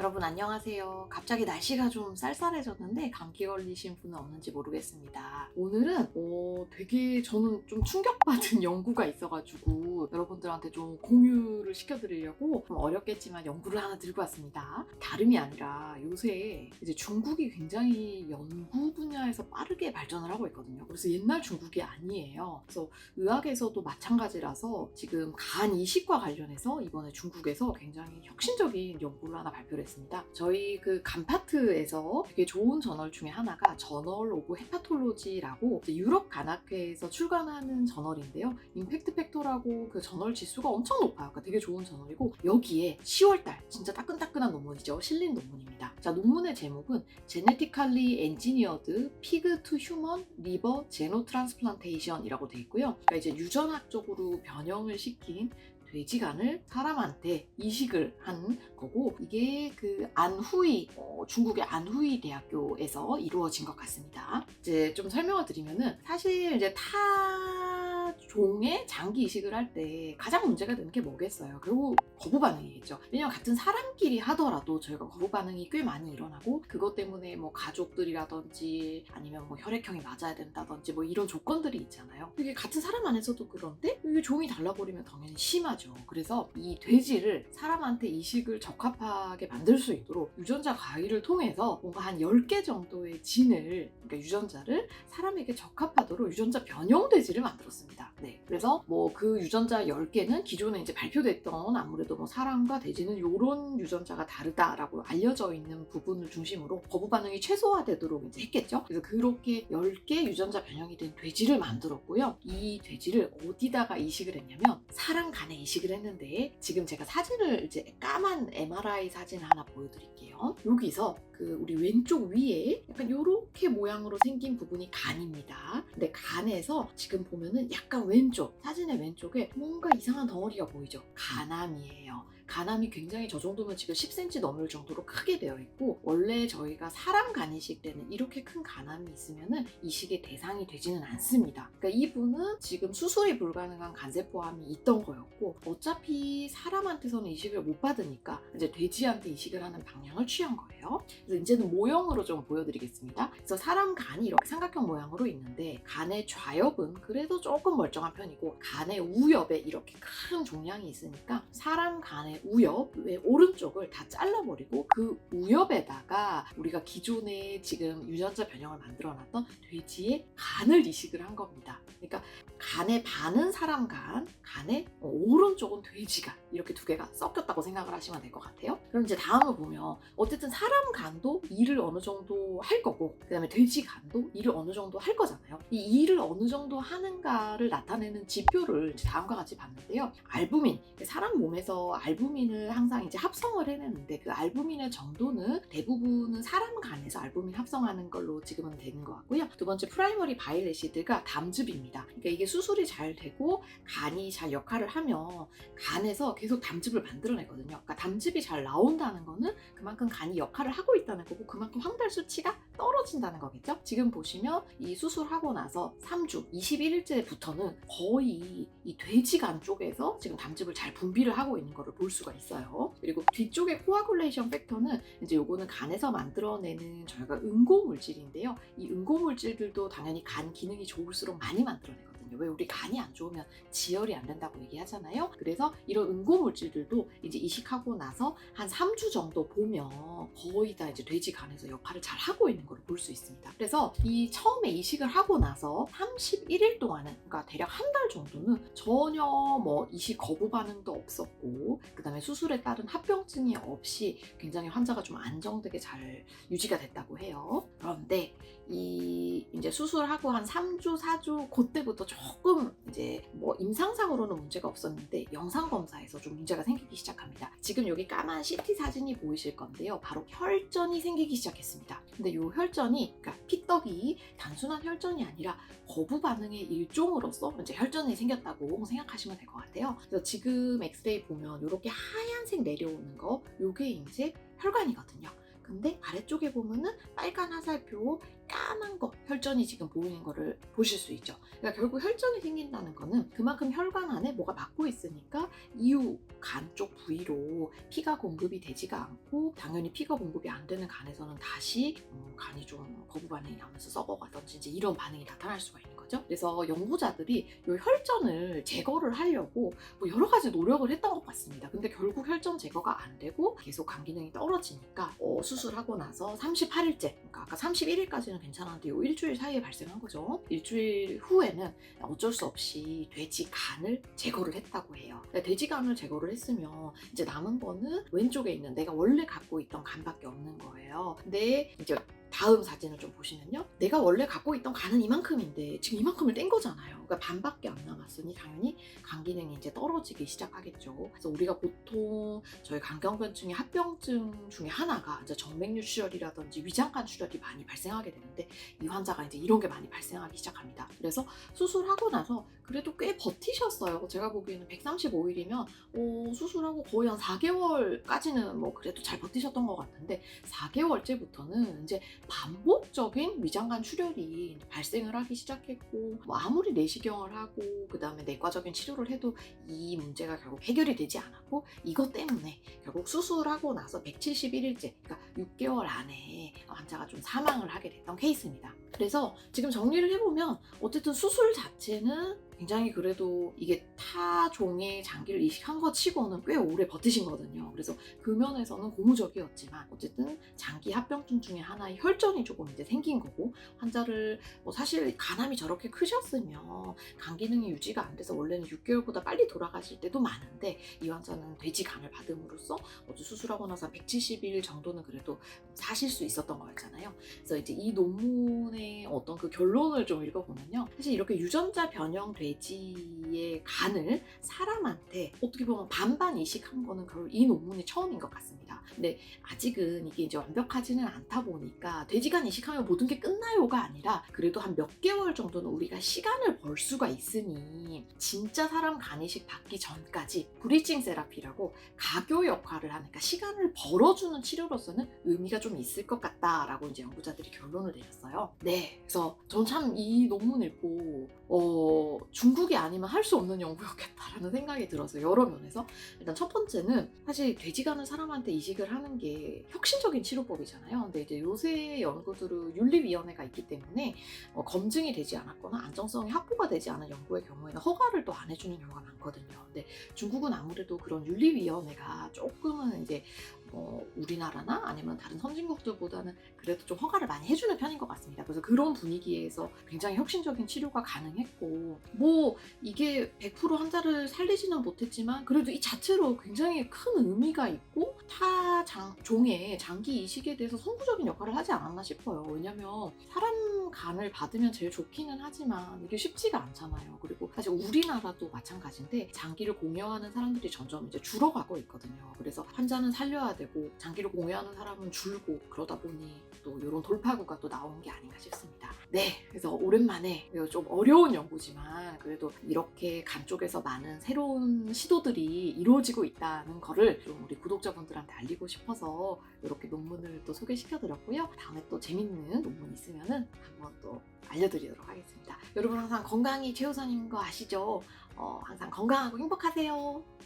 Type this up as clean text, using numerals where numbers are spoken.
여러분 안녕하세요. 갑자기 날씨가 좀 쌀쌀해졌는데 감기 걸리신 분은 없는지 모르겠습니다. 오늘은 되게 저는 좀 충격받은 연구가 있어가지고 여러분들한테 좀 공유를 시켜드리려고 좀 어렵겠지만 연구를 하나 들고 왔습니다. 다름이 아니라 요새 이제 중국이 굉장히 연구 분야에서 빠르게 발전을 하고 있거든요. 그래서 옛날 중국이 아니에요. 그래서 의학에서도 마찬가지라서 지금 간 이식과 관련해서 이번에 중국에서 굉장히 혁신적인 연구를 하나 발표를 했습니다. 저희 그 간파트에서 되게 좋은 저널 중에 하나가 저널 오브 헤파톨로지라고 유럽 간학회에서 출간하는 저널인데요. 임팩트 팩터라고 그 저널 지수가 엄청 높아요. 그러니까 되게 좋은 저널이고 여기에 10월달 진짜 따끈따끈한 논문이죠. 실린 논문입니다. 자, 논문의 제목은 Genetically Engineered Pig to Human Liver Xenotransplantation이라고 돼 있고요. 그러니까 이제 유전학적으로 변형을 시킨 돼지간을 사람한테 이식을 한 거고 이게 그 안후이 중국의 안후이 대학교에서 이루어진 것 같습니다. 이제 좀 설명을 드리면은 사실 이제 타 종의 장기 이식을 할 때 가장 문제가 되는 게 뭐겠어요? 결국 거부 반응이겠죠. 왜냐면 같은 사람끼리 하더라도 저희가 거부 반응이 꽤 많이 일어나고 그것 때문에 뭐 가족들이라든지 아니면 뭐 혈액형이 맞아야 된다든지 뭐 이런 조건들이 있잖아요. 이게 같은 사람 안에서도 그런데 이게 종이 달라버리면 당연히 심하죠. 그래서 이 돼지를 사람한테 이식을 적합하게 만들 수 있도록 유전자 가위를 통해서 뭔가 한 10개 정도의 진을 그러니까 유전자를 사람에게 적합하도록 유전자 변형 돼지를 만들었습니다. 네. 그래서 뭐 그 유전자 10개는 기존에 이제 발표됐던 아무래도 뭐 사람과 돼지는 이런 유전자가 다르다라고 알려져 있는 부분을 중심으로 거부 반응이 최소화되도록 이제 했겠죠. 그래서 그렇게 10개 유전자 변형이 된 돼지를 만들었고요. 이 돼지를 어디다가 이식을 했냐면 사람 간에 이식을 했는데 지금 제가 사진을 이제 까만 MRI 사진 하나 보여드릴게요. 여기서 그 우리 왼쪽 위에 약간 이렇게 모양으로 생긴 부분이 간입니다. 근데 간에서 지금 보면은 약간 왼쪽 사진의 왼쪽에 뭔가 이상한 덩어리가 보이죠? 간암이에요. 간암이 굉장히 저 정도면 지금 10cm 넘을 정도로 크게 되어 있고 원래 저희가 사람 간 이식 때는 이렇게 큰 간암이 있으면은 이식의 대상이 되지는 않습니다. 그러니까 이분은 지금 수술이 불가능한 간세포암이 있던 거였고 어차피 사람한테서는 이식을 못 받으니까 이제 돼지한테 이식을 하는 방향을 취한 거예요. 그래서 이제는 모형으로 좀 보여드리겠습니다. 그래서 사람 간이 이렇게 삼각형 모양으로 있는데 간의 좌엽은 그래도 조금 멀쩡한 편이고 간의 우엽에 이렇게 큰 종양이 있으니까 사람 간의 우엽의 오른쪽을 다 잘라버리고 그 우엽에다가 우리가 기존에 지금 유전자 변형을 만들어놨던 돼지의 간을 이식을 한 겁니다. 그러니까 간의 반은 사람 간, 간의 오른쪽은 돼지 간 이렇게 두 개가 섞였다고 생각을 하시면 될 것 같아요. 그럼 이제 다음을 보면 어쨌든 사람 간도 일을 어느 정도 할 거고 그 다음에 돼지 간도 일을 어느 정도 할 거잖아요. 이 일을 어느 정도 하는가를 나타내는 지표를 이제 다음과 같이 봤는데요. 알부민, 사람 몸에서 알부민을 항상 이제 합성을 해내는데 그 알부민의 정도는 대부분은 사람 간에서 알부민 합성하는 걸로 지금은 되는 것 같고요. 두 번째 프라이머리 바일 애시드가 담즙입니다. 그러니까 이게 수술이 잘 되고 간이 잘 역할을 하면 간에서 계속 담즙을 만들어내거든요. 그러니까 담즙이 잘 나온다는 거는 그만큼 간이 역할을 하고 있다는 거고 그만큼 황달 수치가 떨어진다는 거겠죠. 지금 보시면 이 수술하고 나서 3주, 21일째부터는 거의 이 돼지간 쪽에서 지금 담즙을 잘 분비를 하고 있는 거를 볼 수가 있어요. 그리고 뒤쪽에 코아굴레이션 팩터는 이제 요거는 간에서 만들어내는 저희가 응고물질인데요. 이 응고물질들도 당연히 간 기능이 좋을수록 많이 만들어내거든요. 왜 우리 간이 안 좋으면 지혈이 안 된다고 얘기하잖아요. 그래서 이런 응고물질들도 이제 이식하고 나서 한 3주 정도 보면 거의 다 이제 돼지 간에서 역할을 잘 하고 있는 걸 볼 수 있습니다. 그래서 이 처음에 이식을 하고 나서 31일 동안은 그러니까 대략 한 달 정도는 전혀 뭐 이식 거부 반응도 없었고 그 다음에 수술에 따른 합병증이 없이 굉장히 환자가 좀 안정되게 잘 유지가 됐다고 해요. 그런데 이 이제 수술하고 한 3주, 4주 그때부터 조금 이제 뭐 임상상으로는 문제가 없었는데 영상 검사에서 좀 문제가 생기기 시작합니다. 지금 여기 까만 CT 사진이 보이실 건데요. 바로 혈전이 생기기 시작했습니다. 근데 이 혈전이 그러니까 피떡이 단순한 혈전이 아니라 거부 반응의 일종으로서 이제 혈전이 생겼다고 생각하시면 될 것 같아요. 그래서 지금 엑스레이 보면 이렇게 하얀색 내려오는 거, 이게 이제 혈관이거든요. 근데 아래쪽에 보면은 빨간 화살표 까만 거 혈전이 지금 보이는 거를 보실 수 있죠. 그러니까 결국 혈전이 생긴다는 거는 그만큼 혈관 안에 뭐가 막고 있으니까 이후 간 쪽 부위로 피가 공급이 되지가 않고, 당연히 피가 공급이 안 되는 간에서는 다시 간이 좀 거부 반응이 나면서 썩어가든지 이제 이런 반응이 나타날 수가 있는 거죠. 그래서 연구자들이 이 혈전을 제거를 하려고 뭐 여러 가지 노력을 했던 것 같습니다. 근데 결국 혈전 제거가 안 되고 계속 간 기능이 떨어지니까 수술하고 나서 38일째, 그러니까 아까 31일까지는 괜찮았는데 요 일주일 사이에 발생한 거죠. 일주일 후에는 어쩔 수 없이 돼지 간을 제거를 했다고 해요. 돼지 간을 제거를 했으면 이제 남은 거는 왼쪽에 있는 내가 원래 갖고 있던 간밖에 없는 거예요. 근데 이제 다음 사진을 좀 보시면요, 내가 원래 갖고 있던 간은 이만큼인데 지금 이만큼을 뗀 거잖아요. 그러니까 반밖에 안 남았으니 당연히 간 기능이 이제 떨어지기 시작하겠죠. 그래서 우리가 보통 저희 간경변증의 합병증 중에 하나가 이제 정맥류 출혈이라든지 위장간 출혈이 많이 발생하게 되는데, 이 환자가 이제 이런 게 많이 발생하기 시작합니다. 그래서 수술하고 나서 그래도 꽤 버티셨어요. 제가 보기에는 135일이면 수술하고 거의 한 4개월까지는 뭐 그래도 잘 버티셨던 것 같은데, 4개월째부터는 이제 반복적인 위장관 출혈이 발생을 하기 시작했고, 뭐 아무리 내시경을 하고 그 다음에 내과적인 치료를 해도 이 문제가 결국 해결이 되지 않았고, 이것 때문에 결국 수술하고 나서 171일째, 그러니까 6개월 안에 환자가 좀 사망을 하게 됐던 케이스입니다. 그래서 지금 정리를 해보면 어쨌든 수술 자체는 굉장히 그래도 이게 타 종의 장기를 이식한 것 치고는 꽤 오래 버티신 거거든요. 그래서 그 면에서는 고무적이었지만 어쨌든 장기 합병증 중에 하나의 혈전이 조금 이제 생긴 거고, 환자를 뭐 사실 간암이 저렇게 크셨으면 간 기능이 유지가 안 돼서 원래는 6개월보다 빨리 돌아가실 때도 많은데, 이 환자는 돼지 간을 받음으로써 어제 수술하고 나서 170일 정도는 그래도 사실 수 있었던 거였잖아요. 그래서 이제 이 논문의 어떤 그 결론을 좀 읽어보면요, 사실 이렇게 유전자 변형 돼지의 간을 사람한테 어떻게 보면 반반 이식한 거는 결국 이 논문이 처음인 것 같습니다. 근데 아직은 이게 이제 완벽하지는 않다 보니까 돼지간 이식하면 모든 게 끝나요가 아니라 그래도 한 몇 개월 정도는 우리가 시간을 벌 수가 있으니, 진짜 사람 간 이식 받기 전까지 브리징 세라피라고 가교 역할을 하니까 시간을 벌어주는 치료로서는 의미가 좀 있을 것 같다라고 이제 연구자들이 결론을 내렸어요. 네, 그래서 전 참 이 논문 읽고 중국이 아니면 할 수 없는 연구였겠다라는 생각이 들어서, 여러 면에서 일단 첫 번째는 사실 돼지간을 사람한테 이식을 하는 게 혁신적인 치료법이잖아요. 근데 이제 요새 연구들은 윤리위원회가 있기 때문에 검증이 되지 않았거나 안정성이 확보가 되지 않은 연구의 경우에는 허가를 또 안 해주는 경우가 많거든요. 근데 중국은 아무래도 그런 윤리위원회가 조금은 이제 우리나라나 아니면 다른 선진국들보다는 그래도 좀 허가를 많이 해주는 편인 것 같습니다. 그래서 그런 분위기에서 굉장히 혁신적인 치료가 가능했고, 뭐 이게 100% 환자를 살리지는 못했지만 그래도 이 자체로 굉장히 큰 의미가 있고 타 종의 장기 이식에 대해서 선구적인 역할을 하지 않았나 싶어요. 왜냐면 사람 간을 받으면 제일 좋기는 하지만 이게 쉽지가 않잖아요. 그리고 사실 우리나라도 마찬가지인데 장기를 공여하는 사람들이 점점 이제 줄어가고 있거든요. 그래서 환자는 살려야 되고 장기를 공여하는 사람은 줄고, 그러다 보니 또 이런 돌파구가 또 나온 게 아닌가 싶습니다. 네, 그래서 오랜만에 좀 어려운 연구지만 그래도 이렇게 간 쪽에서 많은 새로운 시도들이 이루어지고 있다는 거를 좀 우리 구독자분들한테 알리고 싶어서 이렇게 논문을 또 소개시켜드렸고요. 다음에 또 재밌는 논문 있으면은 한번 또 알려드리도록 하겠습니다. 여러분 항상 건강이 최우선인 거 아시죠? 항상 건강하고 행복하세요.